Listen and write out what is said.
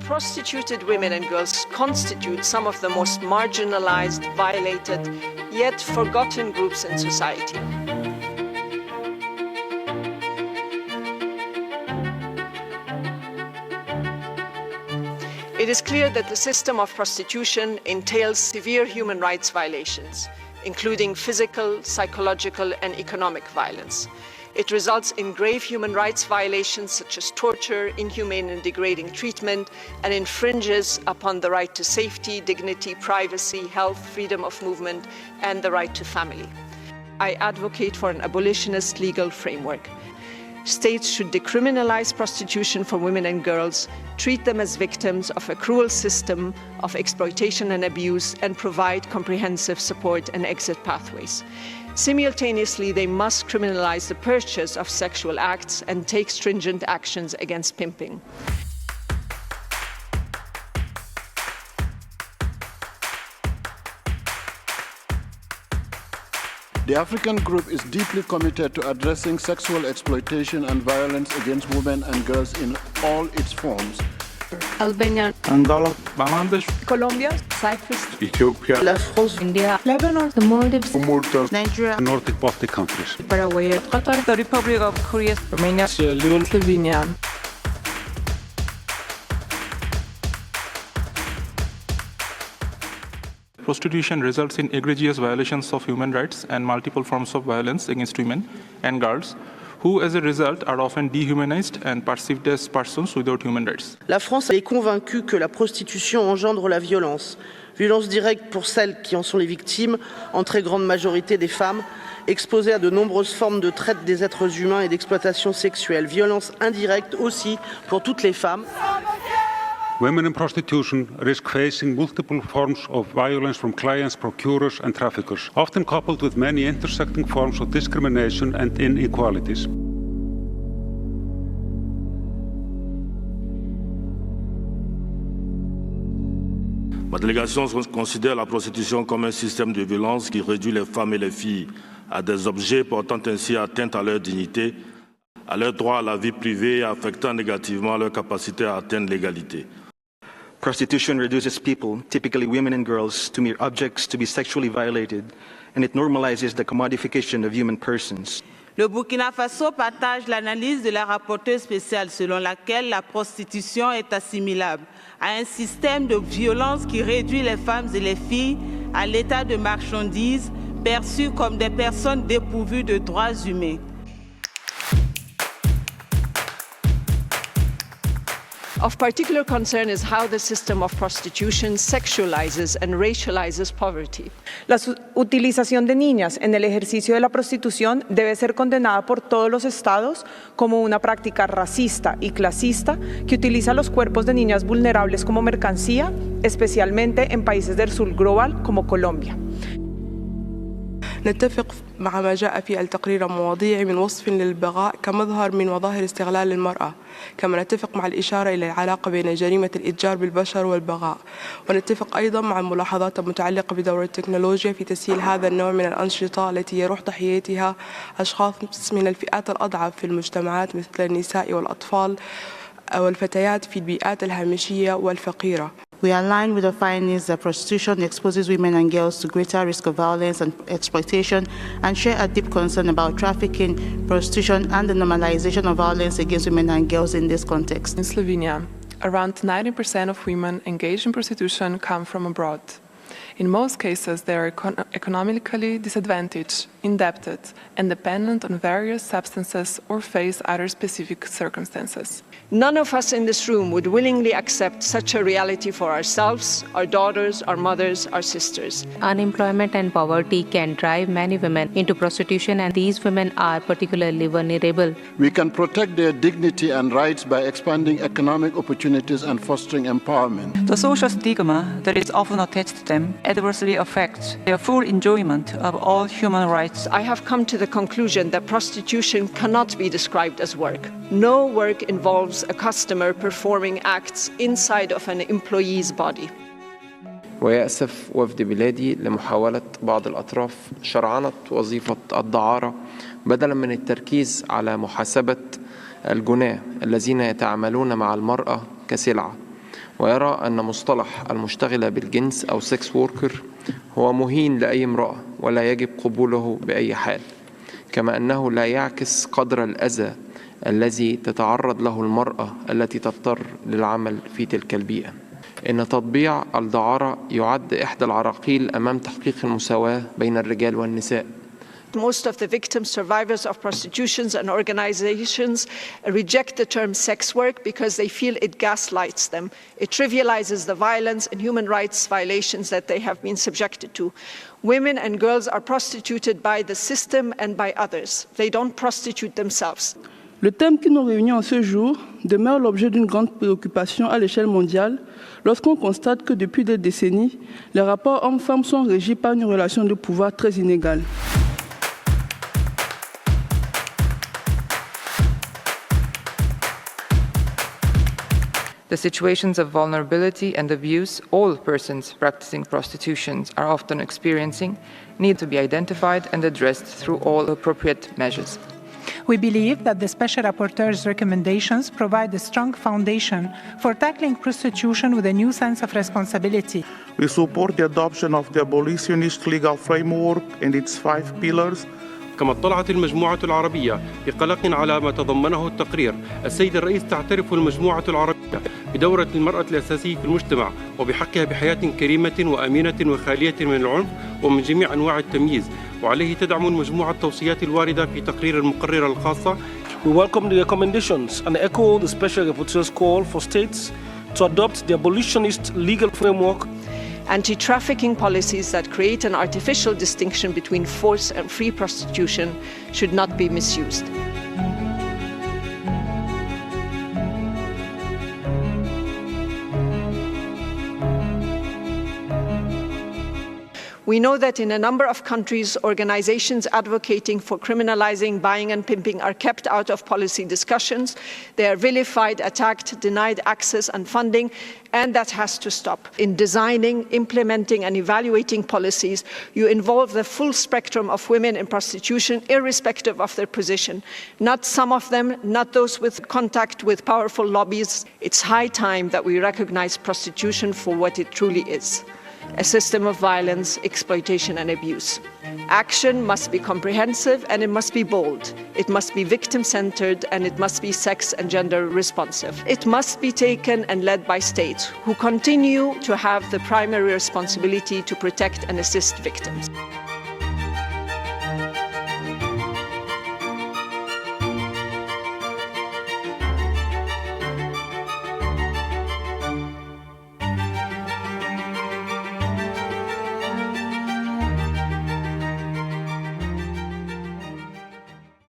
Prostituted women and girls constitute some of the most marginalized, violated, yet forgotten groups in society. It is clear that the system of prostitution entails severe human rights violations, including physical, psychological, and economic violence. It results in grave human rights violations such as torture, inhumane and degrading treatment, and infringes upon the right to safety, dignity, privacy, health, freedom of movement, and the right to family. I advocate for an abolitionist legal framework. States should decriminalize prostitution for women and girls, treat them as victims of a cruel system of exploitation and abuse, and provide comprehensive support and exit pathways. Simultaneously, they must criminalize the purchase of sexual acts and take stringent actions against pimping. The African Group is deeply committed to addressing sexual exploitation and violence against women and girls in all its forms. Albania, Angola, Bangladesh, Colombia, Cyprus, Ethiopia, La France, India, Lebanon, the Maldives, Nigeria, Nordic Baltic countries, Paraguay, Qatar, the Republic of Korea, Romania, Sierra Leone, Slovenia. Prostitution results in egregious violations of human rights and multiple forms of violence against women and girls, who, as a result, are often dehumanized and perceived as persons without human rights. La France est convaincue que la prostitution engendre la violence. Violence directe pour celles qui en sont les victimes, en très grande majorité des femmes, exposées à de nombreuses formes de traite des êtres humains et d'exploitation sexuelle. Violence indirecte aussi pour toutes les femmes. Women in prostitution risk facing multiple forms of violence from clients, procurers and traffickers, often coupled with many intersecting forms of discrimination and inequalities. Ma délégation considère la prostitution comme un système de violence qui réduit les femmes et les filles à des objets portant ainsi atteinte à leur dignité, à leur droit à la vie privée et affectant négativement leur capacité à atteindre l'égalité. Prostitution reduces people, typically women and girls, to mere objects to be sexually violated, and it normalizes the commodification of human persons. Le Burkina Faso partage l'analyse de la rapporteure spéciale selon laquelle la prostitution est assimilable à un système de violence qui réduit les femmes et les filles à l'état de marchandises perçues comme des personnes dépourvues de droits humains. Of particular concern is how the system of prostitution sexualizes and racializes poverty. La utilización de niñas en el ejercicio de la prostitución debe ser condenada por todos los estados como una práctica racista y clasista que utiliza los cuerpos de niñas vulnerables como mercancía, especialmente en países del sur global como Colombia. نتفق مع ما جاء في التقرير مواضيع من وصف للبغاء كمظهر من مظاهر استغلال المرأة، كما نتفق مع الإشارة إلى العلاقة بين جريمة الإتجار بالبشر والبغاء، ونتفق أيضا مع الملاحظات المتعلقة بدور التكنولوجيا في تسهيل هذا النوع من الأنشطة التي يروح ضحيتها أشخاص من الفئات الأضعف في المجتمعات مثل النساء والأطفال والفتيات في البيئات الهامشية والفقيرة. We align with the findings that prostitution exposes women and girls to greater risk of violence and exploitation, and share a deep concern about trafficking, prostitution, and the normalization of violence against women and girls in this context. In Slovenia, around 90% of women engaged in prostitution come from abroad. In most cases, they are economically disadvantaged, indebted, and dependent on various substances or face other specific circumstances. None of us in this room would willingly accept such a reality for ourselves, our daughters, our mothers, our sisters. Unemployment and poverty can drive many women into prostitution, and these women are particularly vulnerable. We can protect their dignity and rights by expanding economic opportunities and fostering empowerment. The social stigma that is often attached to them adversely affects their full enjoyment of all human rights. I have come to the conclusion that prostitution cannot be described as work. No work involves a customer performing acts inside of an employee's body. ويأسف وفد بلادي لمحاولة بعض الأطراف شرعنة وظيفة الدعارة بدلاً من التركيز على محاسبة الجناة الذين يتعاملون مع المرأة كسلعة. ويرى أن مصطلح المشتغلة بالجنس أو سكس ووركر هو مهين لأي امرأة ولا يجب قبوله بأي حال، كما أنه لا يعكس قدر الأذى الذي تتعرض له المرأة التي تضطر للعمل في تلك البيئة. إن تطبيع الدعارة يعد إحدى العراقيل أمام تحقيق المساواة بين الرجال والنساء. Most of the victims, survivors of prostitutions and organizations reject the term sex work because they feel it gaslights them. It trivializes the violence and human rights violations that they have been subjected to. Women and girls are prostituted by the system and by others. They don't prostitute themselves. Le thème qui nous réunit en ce jour demeure l'objet d'une grande préoccupation à l'échelle mondiale lorsqu'on constate que depuis des décennies, les rapports hommes-femmes sont régis par une relation de pouvoir très inégale. The situations of vulnerability and abuse all persons practicing prostitution are often experiencing need to be identified and addressed through all appropriate measures. We believe that the Special Rapporteur's recommendations provide a strong foundation for tackling prostitution with a new sense of responsibility. We support the adoption of the abolitionist legal framework and its 5 pillars. كما اطلعت المجموعة العربية بقلق على ما تضمنه التقرير، السيد الرئيس تعترف المجموعة العربية بدورة المرأة الأساسية في المجتمع وبحقها بحياة كريمة وأمينة وخالية من العنف ومن جميع أنواع التمييز، وعليه تدعم المجموعة التوصيات الواردة في تقرير المقررة الخاصة. We welcome the recommendations and echo the Special Rapporteur's call for states to adopt the abolitionist legal framework. Anti-trafficking policies that create an artificial distinction between forced and free prostitution should not be misused. We know that in a number of countries, organizations advocating for criminalizing buying and pimping are kept out of policy discussions. They are vilified, attacked, denied access and funding, and that has to stop. In designing, implementing, and evaluating policies, you involve the full spectrum of women in prostitution, irrespective of their position. Not some of them, not those with contact with powerful lobbies. It's high time that we recognize prostitution for what it truly is: a system of violence, exploitation, and abuse. Action must be comprehensive and it must be bold. It must be victim-centered and it must be sex and gender responsive. It must be taken and led by states who continue to have the primary responsibility to protect and assist victims.